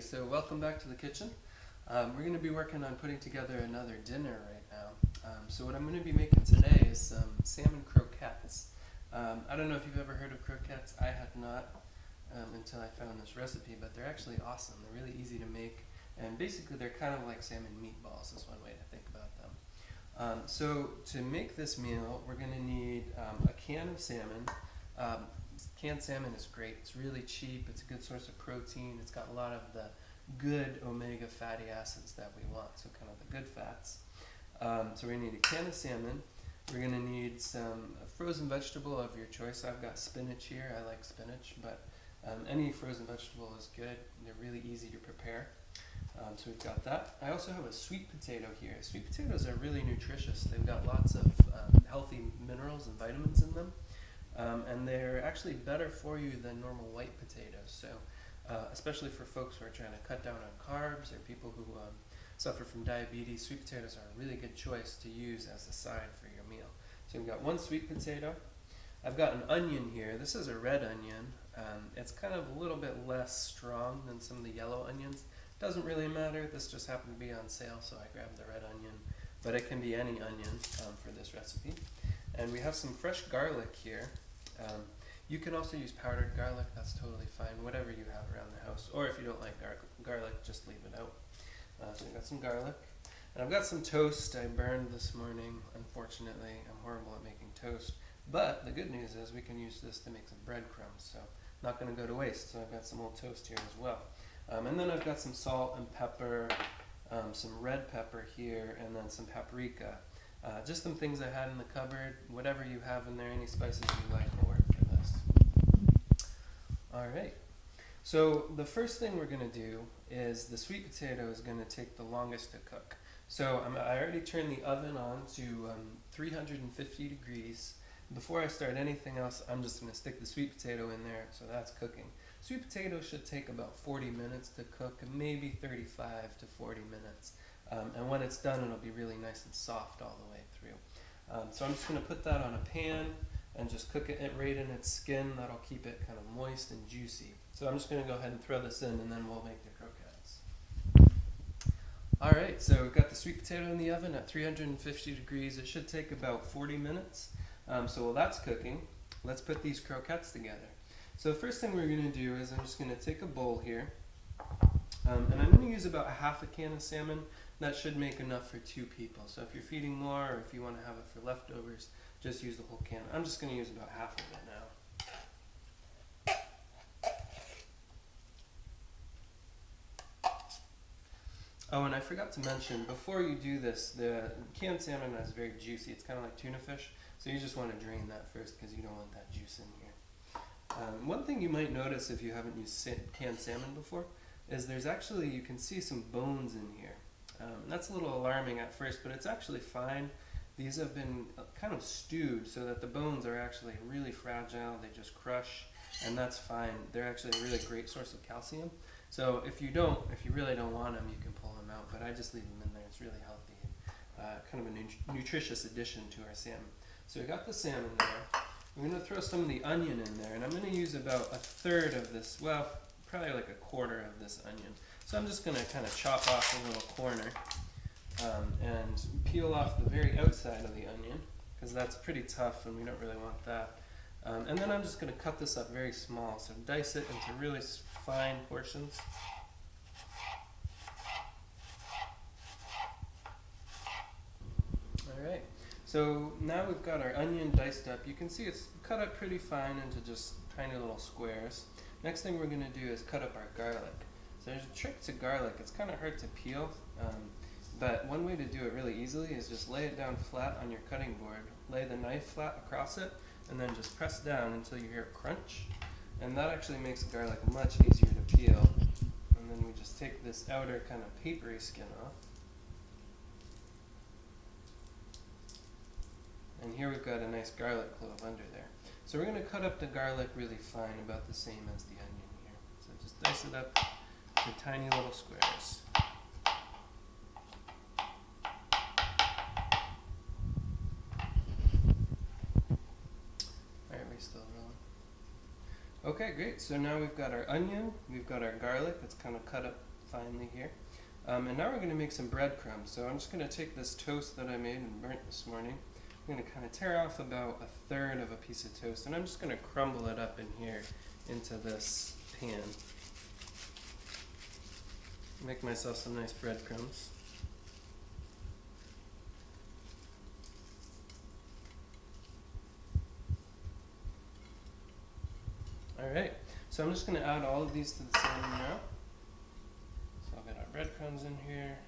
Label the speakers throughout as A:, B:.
A: Alrighty, so welcome back to the kitchen. We're going to be working on putting together another dinner right now. So what I'm going to be making today is some salmon croquettes. I don't know if you've ever heard of croquettes. I had not until I found this recipe, but they're actually awesome. They're really easy to make, and basically they're kind of like salmon meatballs is one way to think about them. So to make this meal, we're going to need a can of salmon. Canned salmon is great. It's really cheap. It's a good source of protein. It's got a lot of the good omega fatty acids that we want, so kind of the good fats. So we're going to need a can of salmon. We're going to need some frozen vegetable of your choice. I've got spinach here. I like spinach, but any frozen vegetable is good. They're really easy to prepare. So we've got that. I also have a sweet potato here. Sweet potatoes are really nutritious. They've got lots of healthy minerals and vitamins in them. And they're actually better for you than normal white potatoes. So especially for folks who are trying to cut down on carbs or people who suffer from diabetes, sweet potatoes are a really good choice to use as a side for your meal. So we've got one sweet potato. I've got an onion here. This is a red onion. It's kind of a little bit less strong than some of the yellow onions. Doesn't really matter. This just happened to be on sale, so I grabbed the red onion. But it can be any onion for this recipe. And we have some fresh garlic here. You can also use powdered garlic, that's totally fine, whatever you have around the house. Or if you don't like garlic, just leave it out. So we've got some garlic. And I've got some toast I burned this morning. Unfortunately, I'm horrible at making toast. But the good news is we can use this to make some breadcrumbs, so not going to go to waste. So I've got some old toast here as well. And then I've got some salt and pepper, some red pepper here, and then some paprika. Just some things I had in the cupboard. Whatever you have in there, any spices you like will work for this. Alright, so the first thing we're going to do is the sweet potato is going to take the longest to cook. So I already turned the oven on to 350 degrees. Before I start anything else, I'm just going to stick the sweet potato in there, so that's cooking. Sweet potato should take about 40 minutes to cook, maybe 35 to 40 minutes. And when it's done, it'll be really nice and soft all the way through. So I'm just going to put that on a pan and just cook it right in its skin. That'll keep it kind of moist and juicy. So I'm just going to go ahead and throw this in, and then we'll make the croquettes. Alright, so we've got the sweet potato in the oven at 350 degrees. It should take about 40 minutes. So while that's cooking, let's put these croquettes together. So the first thing we're going to do is I'm just going to take a bowl here. And I'm going to use about half a can of salmon. That should make enough for 2 people. So if you're feeding more or if you want to have it for leftovers, just use the whole can. I'm just going to use about half of it now. Oh, and I forgot to mention, before you do this, the canned salmon is very juicy. It's kind of like tuna fish. So you just want to drain that first because you don't want that juice in here. One thing you might notice if you haven't used canned salmon before is there's actually, you can see some bones in here. That's a little alarming at first, but it's actually fine. These have been kind of stewed so that the bones are actually really fragile. They just crush, and that's fine. They're actually a really great source of calcium. So if you really don't want them, you can pull them out, but I just leave them in there. It's really healthy and kind of a nutritious addition to our salmon. So we got the salmon there. I'm going to throw some of the onion in there, and I'm going to use about a third of this, well, probably like a quarter of this onion. So I'm just going to kind of chop off a little corner and peel off the very outside of the onion, because that's pretty tough and we don't really want that. And then I'm just going to cut this up very small, so dice it into really fine portions. Alright, so now we've got our onion diced up. You can see it's cut up pretty fine into just tiny little squares. Next thing we're going to do is cut up our garlic. So there's a trick to garlic. It's kind of hard to peel, but one way to do it really easily is just lay it down flat on your cutting board. Lay the knife flat across it, and then just press down until you hear a crunch. And that actually makes garlic much easier to peel. And then we just take this outer kind of papery skin off. And here we've got a nice garlic clove under there. So we're going to cut up the garlic really fine, about the same as the onion here. So just dice it up to tiny little squares. Alright, we're still rolling. Okay, great. So now we've got our onion, we've got our garlic that's kind of cut up finely here. And now we're going to make some breadcrumbs. So I'm just going to take this toast that I made and burnt this morning. I'm going to kind of tear off about 1/3 of a piece of toast, and I'm just going to crumble it up in here into this pan. Make myself some nice breadcrumbs. Alright, so I'm just going to add all of these to the salmon now. So I'll get our breadcrumbs in here.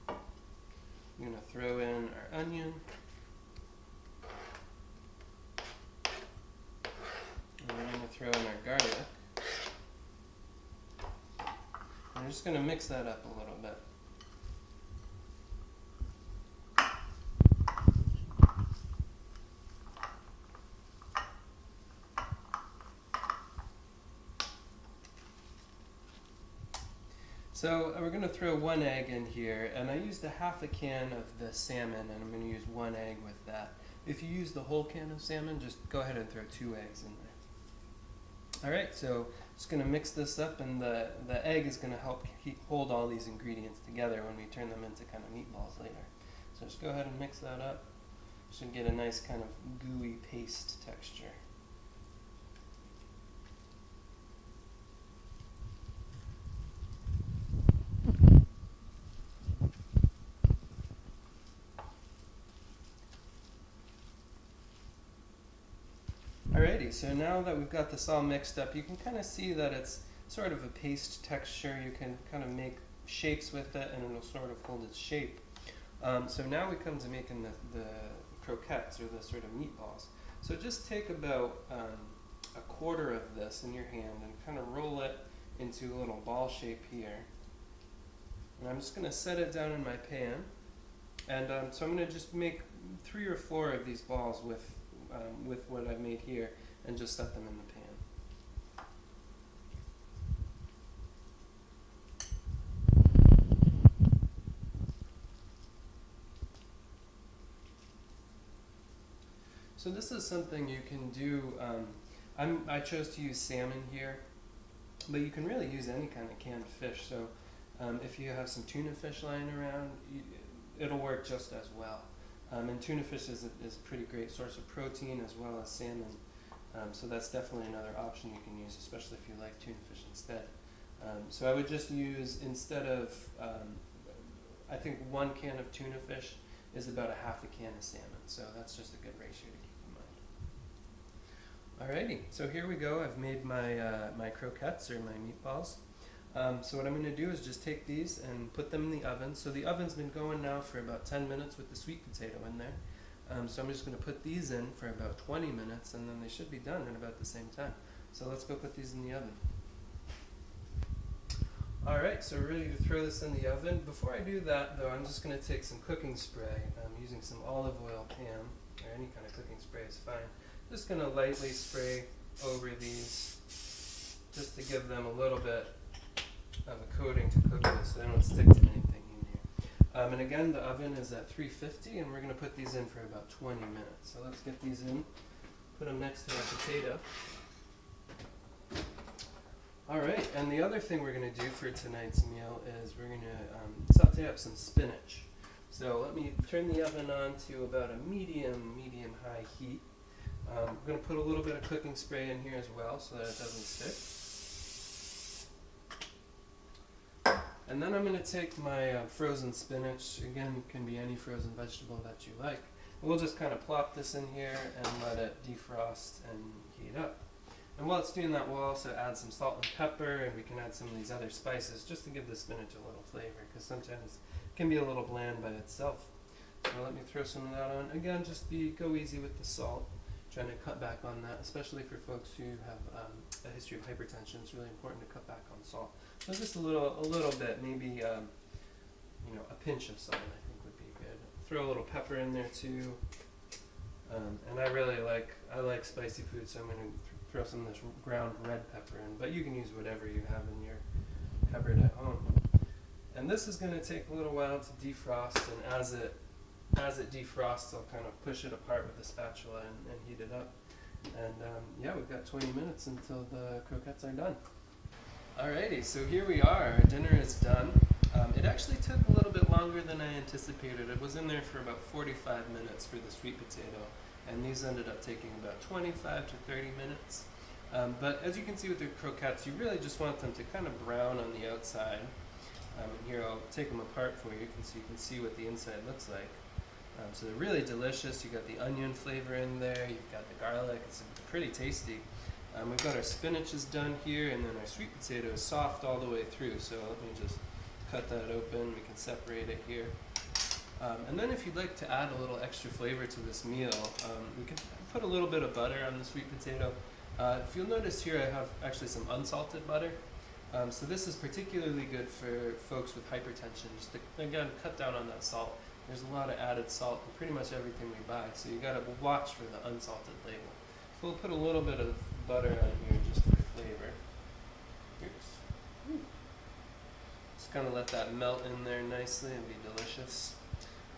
A: I'm going to throw in our onion. And we're going to throw in our garlic. I'm just going to mix that up a little bit. So we're going to throw 1 egg in here, and I used 1/2 can of the salmon, and I'm going to use 1 egg with that. If you use the whole can of salmon, just go ahead and throw 2 eggs in there. Alright, so just going to mix this up, and the egg is going to help hold all these ingredients together when we turn them into kind of meatballs later. So just go ahead and mix that up. Should get a nice kind of gooey paste texture. Alrighty, so now that we've got this all mixed up, you can kind of see that it's sort of a paste texture. You can kind of make shapes with it, and it'll sort of hold its shape. So now we come to making the croquettes, or the sort of meatballs. So just take about 1/4 of this in your hand and kind of roll it into a little ball shape here. And I'm just going to set it down in my pan. And so I'm going to just make 3 or 4 of these balls with what I've made here, and just set them in the pan. So this is something you can do. I chose to use salmon here, but you can really use any kind of canned fish. So if you have some tuna fish lying around, it'll work just as well. And tuna fish is a pretty great source of protein, as well as salmon. So that's definitely another option you can use, especially if you like tuna fish instead. So I would just use, instead of, I think 1 can of tuna fish is about 1/2 can of salmon. So that's just a good ratio to keep in mind. Alrighty, so here we go. I've made my croquettes, or my meatballs. So what I'm going to do is just take these and put them in the oven. So the oven's been going now for about 10 minutes with the sweet potato in there. So I'm just going to put these in for about 20 minutes, and then they should be done in about the same time. So let's go put these in the oven. Alright, so we're ready to throw this in the oven. Before I do that, though, I'm just going to take some cooking spray. I'm using some olive oil pan, or any kind of cooking spray is fine. Just going to lightly spray over these, just to give them a little bit of a coating to cook with, so they don't stick to anything in here. And again, the oven is at 350, and we're going to put these in for about 20 minutes. So let's get these in, put them next to our potato. Alright, and the other thing we're going to do for tonight's meal is we're going to saute up some spinach. So let me turn the oven on to about a medium-high heat. I'm going to put a little bit of cooking spray in here as well, so that it doesn't stick. And then I'm going to take my frozen spinach. Again, it can be any frozen vegetable that you like. We'll just kind of plop this in here and let it defrost and heat up. And while it's doing that, we'll also add some salt and pepper, and we can add some of these other spices just to give the spinach a little flavor, because sometimes it can be a little bland by itself. So let me throw some of that on. Again, just go easy with the salt. Trying to cut back on that, especially for folks who have a history of hypertension. It's really important to cut back on salt. So just a little bit, maybe a pinch of salt, I think would be good. Throw a little pepper in there too. And I like spicy food, so I'm going to throw some of this ground red pepper in. But you can use whatever you have in your cupboard at home. And this is going to take a little while to defrost, and as it defrosts, I'll kind of push it apart with a spatula and heat it up. And yeah, we've got 20 minutes until the croquettes are done. Alrighty, so here we are. Our dinner is done. It actually took a little bit longer than I anticipated. It was in there for about 45 minutes for the sweet potato, and these ended up taking about 25 to 30 minutes. But as you can see with the croquettes, you really just want them to kind of brown on the outside. And here I'll take them apart for you so you can see what the inside looks like. So they're really delicious. You've got the onion flavor in there, you've got the garlic, it's pretty tasty. We've got our spinach is done here, and then our sweet potato is soft all the way through. So let me just cut that open, we can separate it here. And then if you'd like to add a little extra flavor to this meal, we can put a little bit of butter on the sweet potato. If you'll notice here, I have actually some unsalted butter. So this is particularly good for folks with hypertension, just to, again, cut down on that salt. There's a lot of added salt in pretty much everything we buy, so you gotta watch for the unsalted label. So we'll put a little bit of butter on here just for flavor. Just kind of let that melt in there nicely and be delicious.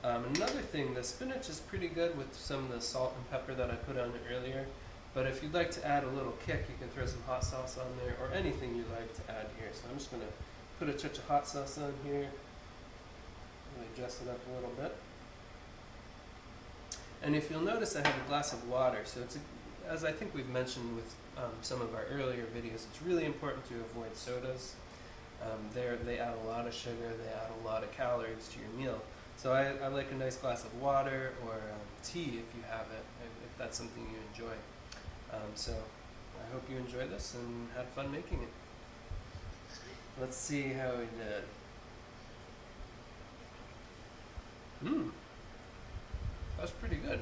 A: Another thing, the spinach is pretty good with some of the salt and pepper that I put on it earlier. But if you'd like to add a little kick, you can throw some hot sauce on there, or anything you like to add here. So I'm just going to put a touch of hot sauce on here, really dress it up a little bit. And if you'll notice, I have a glass of water. So it's as I think we've mentioned with some of our earlier videos, it's really important to avoid sodas. They add a lot of sugar, they add a lot of calories to your meal. So I like a nice glass of water or tea if you have it, if that's something you enjoy. So I hope you enjoy this and had fun making it. Let's see how we did. That's pretty good.